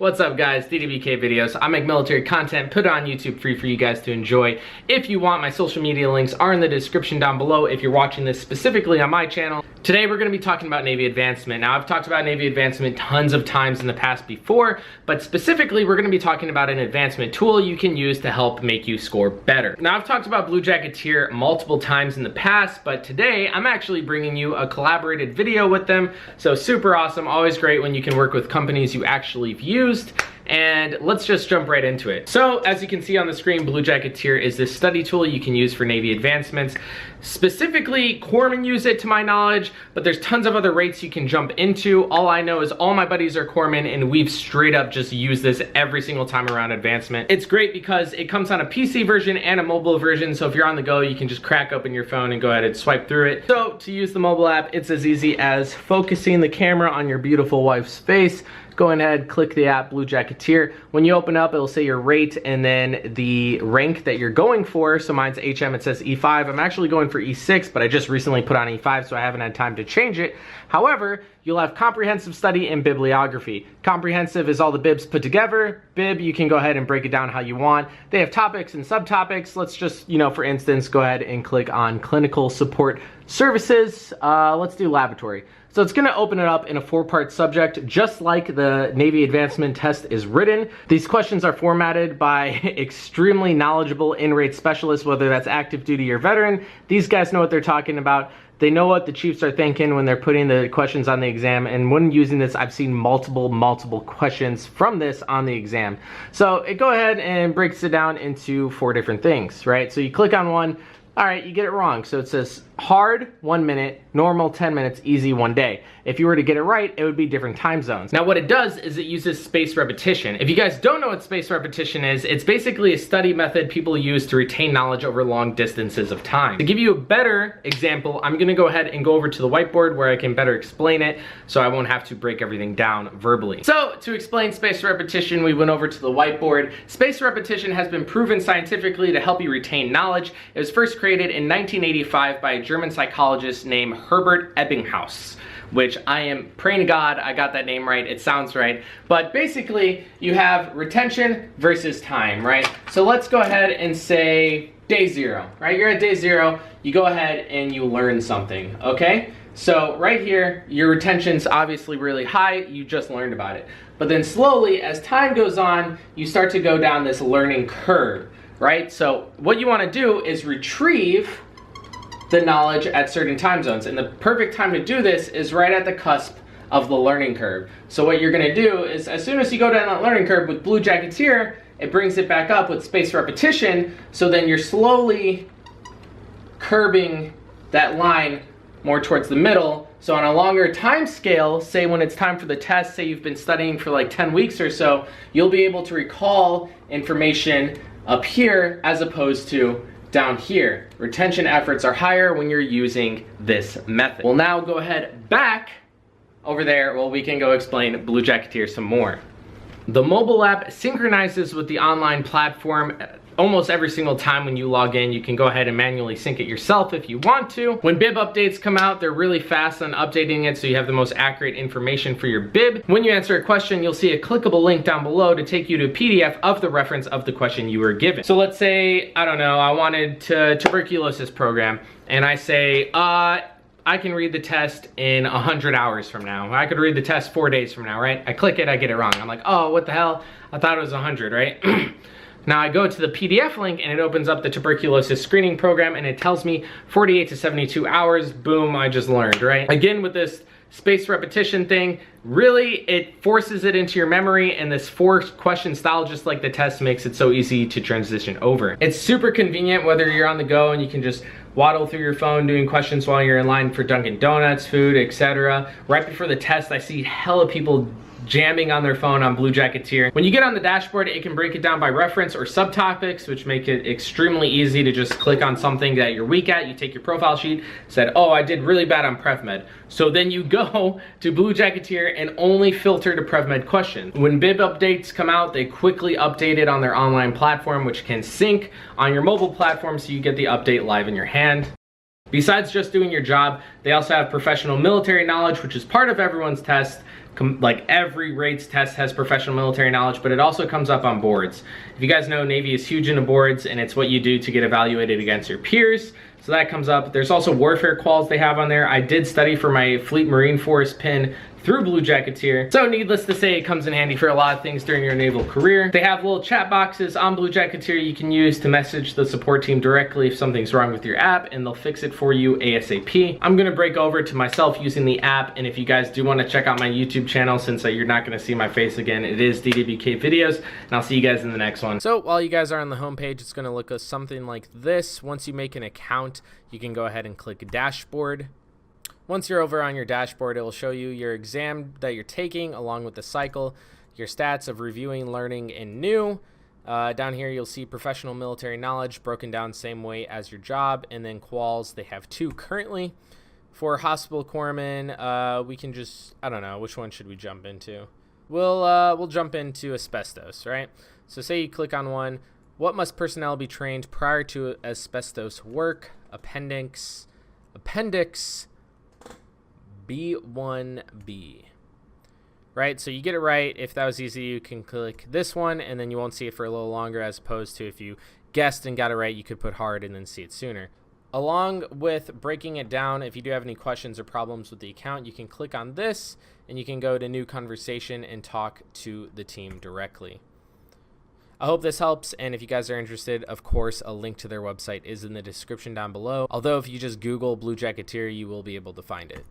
What's up guys, DwkVideos. I make military content, put it on YouTube free for you guys to enjoy. If you want, my social media links are in the description down below if you're watching this specifically on my channel. Today we're going to be talking about Navy advancement. Now I've talked about Navy advancement tons of times in the past before, but specifically we're going to be talking about an advancement tool you can use to help make you score better. Now I've talked about BlueJacketeer multiple times in the past, but today I'm actually bringing you a collaborated video with them. So super awesome, always great when you can work with companies you actually have used. And let's just jump right into it. So as you can see on the screen, BlueJacketeer is this study tool you can use for Navy advancements. Specifically, corpsmen use it to my knowledge, but there's tons of other rates you can jump into. All I know is all my buddies are corpsmen and we've straight up just used this every single time around advancement. It's great because it comes on a PC version and a mobile version, so if you're on the go, you can just crack open your phone and go ahead and swipe through it. So to use the mobile app, it's as easy as focusing the camera on your beautiful wife's face. Go ahead, click the app BlueJacketeer. When you open up, it'll say your rate and then the rank that you're going for. So mine's HM, it says E5. I'm actually going for E6, but I just recently put on E5, so I haven't had time to change it. However, you'll have comprehensive study and bibliography. Comprehensive is all the bibs put together. Bib, you can go ahead and break it down how you want. They have topics and subtopics. Let's just, for instance, go ahead and click on clinical support services. Let's do laboratory. So it's going to open it up in a 4-part subject, just like the Navy advancement test is written. These questions are formatted by extremely knowledgeable in-rate specialists, whether that's active duty or veteran. These guys know what they're talking about. They know what the chiefs are thinking when they're putting the questions on the exam, and when using this, I've seen multiple questions from this on the exam. So it go ahead and breaks it down into 4 different things, right? So you click on one, all right, you get it wrong. So it says hard, 1 minute, normal, 10 minutes, easy, 1 day. If you were to get it right, it would be different time zones. Now what it does is it uses spaced repetition. If you guys don't know what spaced repetition is, it's basically a study method people use to retain knowledge over long distances of time. To give you a better example, I'm gonna go ahead and go over to the whiteboard where I can better explain it so I won't have to break everything down verbally. So to explain spaced repetition, we went over to the whiteboard. Spaced repetition has been proven scientifically to help you retain knowledge. It was first created in 1985 by a German psychologist named Herbert Ebbinghaus, which I am praying to God I got that name right, it sounds right. But basically, you have retention versus time, right? So let's go ahead and say day 0, right? You're at day 0, you go ahead and you learn something, okay? So right here, your retention's obviously really high, you just learned about it. But then slowly, as time goes on, you start to go down this learning curve, right? So what you wanna do is retrieve the knowledge at certain time zones. And the perfect time to do this is right at the cusp of the learning curve. So what you're gonna do is as soon as you go down that learning curve with BlueJacketeer, it brings it back up with spaced repetition, so then you're slowly curbing that line more towards the middle. So on a longer time scale, say when it's time for the test, say you've been studying for like 10 weeks or so, you'll be able to recall information up here as opposed to down here. Retention efforts are higher when you're using this method. We'll now go ahead back over there where we can go explain BlueJacketeer some more. The mobile app synchronizes with the online platform almost every single time when you log in. You can go ahead and manually sync it yourself if you want to. When bib updates come out, they're really fast on updating it so you have the most accurate information for your bib. When you answer a question, you'll see a clickable link down below to take you to a PDF of the reference of the question you were given. So let's say, I don't know, I wanted to tuberculosis program, and I say, I can read the test in 100 hours from now. I could read the test 4 days from now, right? I click it, I get it wrong. I'm like, oh, what the hell? I thought it was 100, right? Now I go to the PDF link and it opens up the tuberculosis screening program and it tells me 48 to 72 hours, boom, I just learned, right? Again, with this spaced repetition thing, really it forces it into your memory, and this 4-question style, just like the test, makes it so easy to transition over. It's super convenient whether you're on the go and you can just waddle through your phone doing questions while you're in line for Dunkin' Donuts, food, etc. Right before the test, I see hella people jamming on their phone on BlueJacketeer. When you get on the dashboard, it can break it down by reference or subtopics, which make it extremely easy to just click on something that you're weak at. You take your profile sheet, said, oh, I did really bad on PrevMed. So then you go to BlueJacketeer and only filter to PrevMed questions. When bib updates come out, they quickly update it on their online platform, which can sync on your mobile platform so you get the update live in your hand. Besides just doing your job, they also have professional military knowledge, which is part of everyone's test. like every rates test has professional military knowledge, but it also comes up on boards. If you guys know, Navy is huge into boards, and it's what you do to get evaluated against your peers. So that comes up. There's also warfare quals they have on there. I did study for my Fleet Marine Force pin through BlueJacketeer. So needless to say, it comes in handy for a lot of things during your naval career. They have little chat boxes on BlueJacketeer you can use to message the support team directly if something's wrong with your app, and they'll fix it for you ASAP. I'm gonna break over to myself using the app, and if you guys do wanna check out my YouTube channel, since you're not gonna see my face again, it is DwkVideos, and I'll see you guys in the next one. So while you guys are on the homepage, it's gonna look something like this. Once you make an account, you can go ahead and click Dashboard. Once you're over on your dashboard, it will show you your exam that you're taking along with the cycle, your stats of reviewing, learning, and new. Down here, you'll see professional military knowledge broken down same way as your job, and then quals. They have 2 currently. For hospital corpsmen, we can just, I don't know, which one should we jump into? We'll jump into asbestos, right? So say you click on one. What must personnel be trained prior to asbestos work? Appendix B1B, right? So you get it right. If that was easy, you can click this one, and then you won't see it for a little longer, as opposed to if you guessed and got it right, you could put hard and then see it sooner. Along with breaking it down, if you do have any questions or problems with the account, you can click on this, and you can go to new conversation and talk to the team directly. I hope this helps, and if you guys are interested, of course, a link to their website is in the description down below. Although if you just Google BlueJacketeer, you will be able to find it.